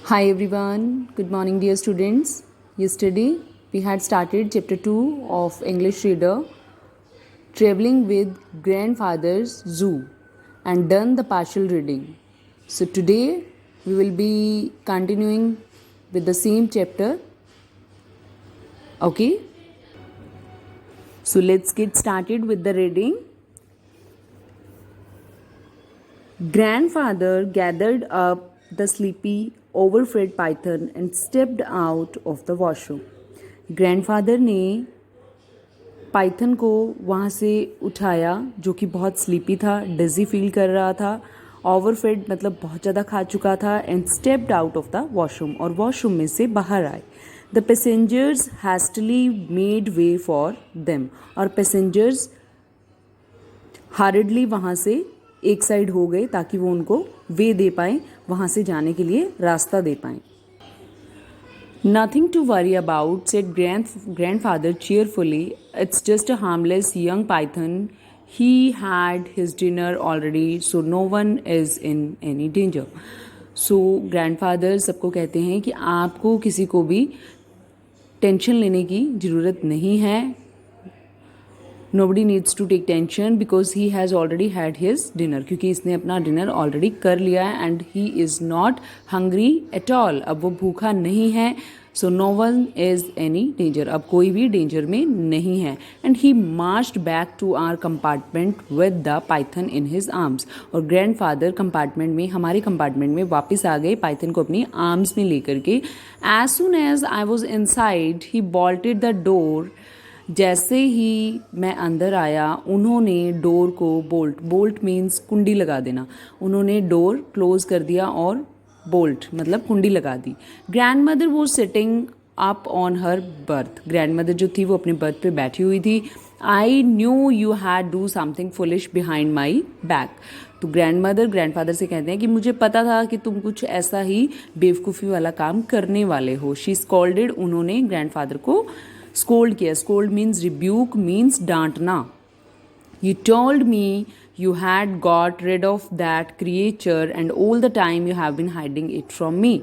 Hi everyone, good morning dear students. Yesterday we had started chapter 2 of English Reader, Traveling with Grandfather's Zoo, and done the partial reading. So today we will be continuing with the same chapter. Okay, so let's get started with the reading. Grandfather gathered up the sleepy, overfed python and stepped out of the washroom. Grandfather ने Python को वहाँ से उठाया जो कि बहुत sleepy था, डिजी feel कर रहा था, ओवरफेड मतलब बहुत ज़्यादा खा चुका था, and stepped out of the washroom और वॉशरूम में से बाहर आए. The passengers hastily made way for them और पैसेंजर्स हर्डली वहाँ से एक साइड हो गए ताकि वो उनको वे दे पाएँ, वहाँ से जाने के लिए रास्ता दे पाएँ. Nothing to worry about, said grandfather cheerfully. It's just a harmless young python. He had his dinner already, so no one is in any danger. So grandfather सबको कहते हैं कि आपको किसी को भी टेंशन लेने की ज़रूरत नहीं है. Nobody needs to take tension because he has already had his dinner. क्योंकि इसने अपना डिनर ऑलरेडी कर लिया है and he is not hungry at all. अब वो भूखा नहीं है. So no one is any danger. अब कोई भी डेंजर में नहीं है. And he marched back to our compartment with the python in his arms. और grandfather कंपार्टमेंट में, हमारे कंपार्टमेंट में वापस आ गए पाइथन को अपनी आर्म्स में लेकर के. As soon as I was inside, he bolted the door. जैसे ही मैं अंदर आया उन्होंने डोर को बोल्ट मीन्स कुंडी लगा देना. उन्होंने डोर क्लोज कर दिया और बोल्ट मतलब कुंडी लगा दी. Grandmother was sitting up on her berth. Grandmother जो थी वो अपने बर्थ पे बैठी हुई थी. I knew you had do something foolish behind my back. तो ग्रैंड मदर ग्रैंडफादर से कहते हैं कि मुझे पता था कि तुम कुछ ऐसा ही बेवकूफ़ी वाला काम करने वाले हो. She scolded. उन्होंने ग्रैंडफादर को स्कोल्ड किया. स्कोल्ड मीन्स रिब्यूक मीन्स डांटना. You told me you had got rid of that creature and all the time you have been hiding it from me.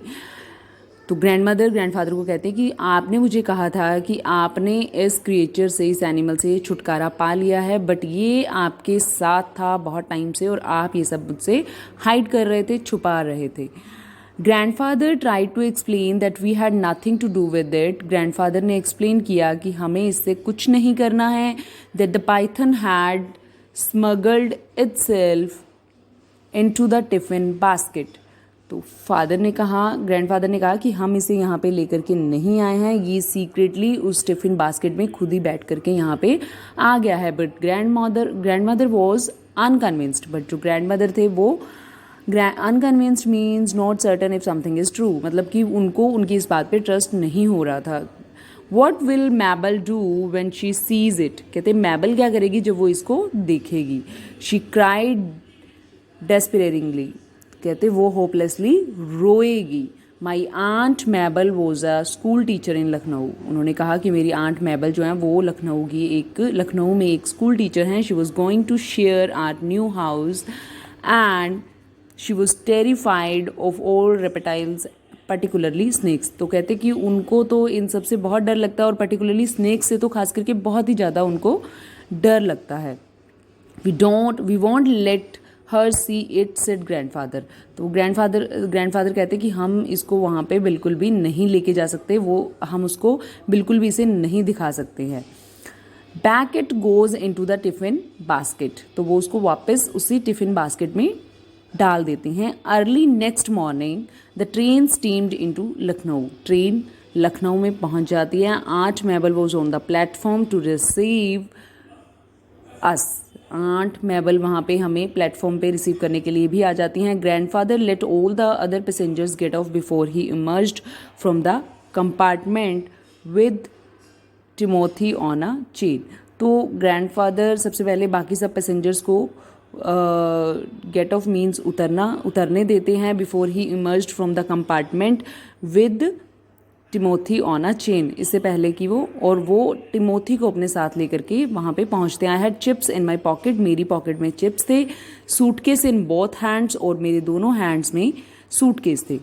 तो ग्रैंड मदर ग्रैंडफादर को कहते हैं कि आपने मुझे कहा था कि आपने इस क्रिएचर से, इस एनिमल से छुटकारा पा लिया है, बट ये आपके साथ था बहुत टाइम से और आप ये सब मुझसे हाइड कर रहे थे, छुपा रहे थे. Grandfather try to explain that we had nothing to do with it. Grandfather ने एक्सप्लेन किया कि हमें इससे कुछ नहीं करना है. That the python had smuggled itself into the tiffin basket. तो ग्रैंडफादर ने कहा कि हम इसे यहाँ पे लेकर के नहीं आए हैं, ये सीक्रेटली उस टिफिन बास्केट में खुद ही बैठ करके यहाँ पे आ गया है. But grand mother was unconvinced. But जो ग्रैंड मदर थे वो unconvinced means not certain if something is true. मतलब कि उनको उनकी इस बात पे ट्रस्ट नहीं हो रहा था. What will Mabel do when she sees it. कहते मैबल क्या करेगी जब वो इसको देखेगी. She cried desperately. कहते वो होपलेसली रोएगी. My aunt Mabel was a school teacher in Lucknow. उन्होंने कहा कि मेरी आंट मैबल जो है वो लखनऊ में एक स्कूल टीचर हैं. She was going to share our new house and she was terrified of all reptiles particularly snakes. तो कहते कि उनको तो इन सब से बहुत डर लगता है और पर्टिकुलरली स्नेक्स से तो खास करके बहुत ही ज़्यादा उनको डर लगता है. We won't let her see it said grandfather. तो ग्रैंडफादर कहते कि हम इसको वहाँ पे बिल्कुल भी नहीं लेके जा सकते, वो हम उसको बिल्कुल भी इसे नहीं दिखा सकते हैं. Back it goes into the tiffin basket. तो वो उसको वापस उसी टिफिन बास्केट में डाल देते हैं. Early next morning the train steamed into Lucknow. Train Lucknow में पहुंच जाती है. Aunt Mabel was on the platform to receive us. Aunt Mabel वहाँ पे हमें प्लेटफॉर्म पे रिसीव करने के लिए भी आ जाती हैं. Grandfather let all the other passengers get off before he emerged from the compartment with Timothy on a chain. तो ग्रैंडफादर सबसे पहले बाकी सब पैसेंजर्स को गेट ऑफ मीन्स उतरने देते हैं. Before he emerged from the compartment with Timothy on a chain. इससे पहले कि वो टिमोथी को अपने साथ लेकर के वहाँ पे पहुँचते हैं. I had chips in my pocket. मेरी पॉकेट में चिप्स थे. Suitcase in both hands. और मेरे दोनों हैंड्स में सूटकेस थे.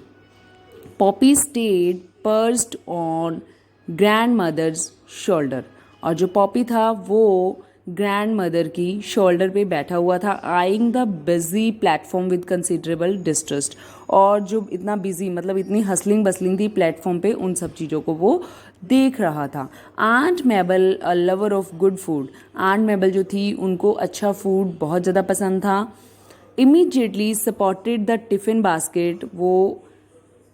Poppy stayed perched on grandmother's shoulder, और जो पॉपी था वो ग्रैंड मदर की शोल्डर पे बैठा हुआ था, eyeing the busy platform with considerable distrust, और जो इतना बिजी मतलब इतनी हसलिंग बसलिंग थी प्लेटफॉर्म पे, उन सब चीज़ों को वो देख रहा था। Aunt Mabel a lover of good food, aunt Mabel जो थी उनको अच्छा फूड बहुत ज़्यादा पसंद था। Immediately supported the tiffin basket, वो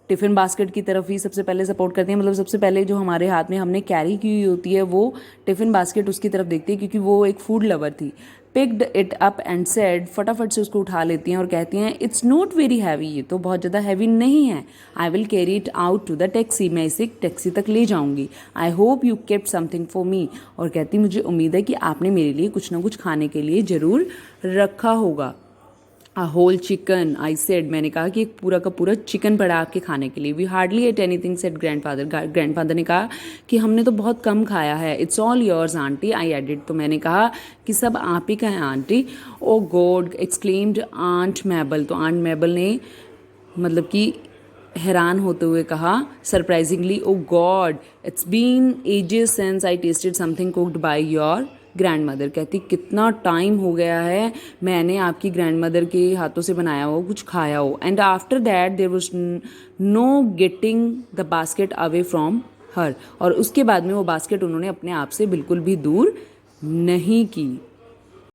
टिफ़िन बास्केट की तरफ ही सबसे पहले सपोर्ट करती हैं, मतलब सबसे पहले जो हमारे हाथ में हमने कैरी की हुई होती है वो टिफ़िन बास्केट उसकी तरफ देखती है, क्योंकि वो एक फूड लवर थी। Picked it up and said, फटाफट से उसको उठा लेती हैं और कहती हैं इट्स नॉट वेरी हैवी, ये तो बहुत ज़्यादा हैवी नहीं है। I will carry it out to the taxi, मैं इसे टैक्सी तक ले जाऊंगी। I hope you kept something for me, और कहती मुझे उम्मीद है कि आपने मेरे लिए कुछ ना कुछ खाने के लिए ज़रूर रखा होगा। A whole chicken, I said, मैंने कहा कि एक पूरा का पूरा चिकन पड़ा आपके खाने के लिए। We hardly ate anything, said grandfather, grandfather ने कहा कि हमने तो बहुत कम खाया है। It's all yours auntie, I added, तो मैंने कहा कि सब आप ही का है auntie. Oh God, exclaimed Aunt Mabel, तो आंट मैबल ने मतलब कि हैरान होते हुए कहा surprisingly, oh God it's been ages since I tasted something cooked by your grandmother, कहती कितना टाइम हो गया है मैंने आपकी ग्रैंड मदर के हाथों से बनाया हो कुछ खाया हो। And after that there was no getting the basket away from her, और उसके बाद में वो बास्केट उन्होंने अपने आप से बिल्कुल भी दूर नहीं की।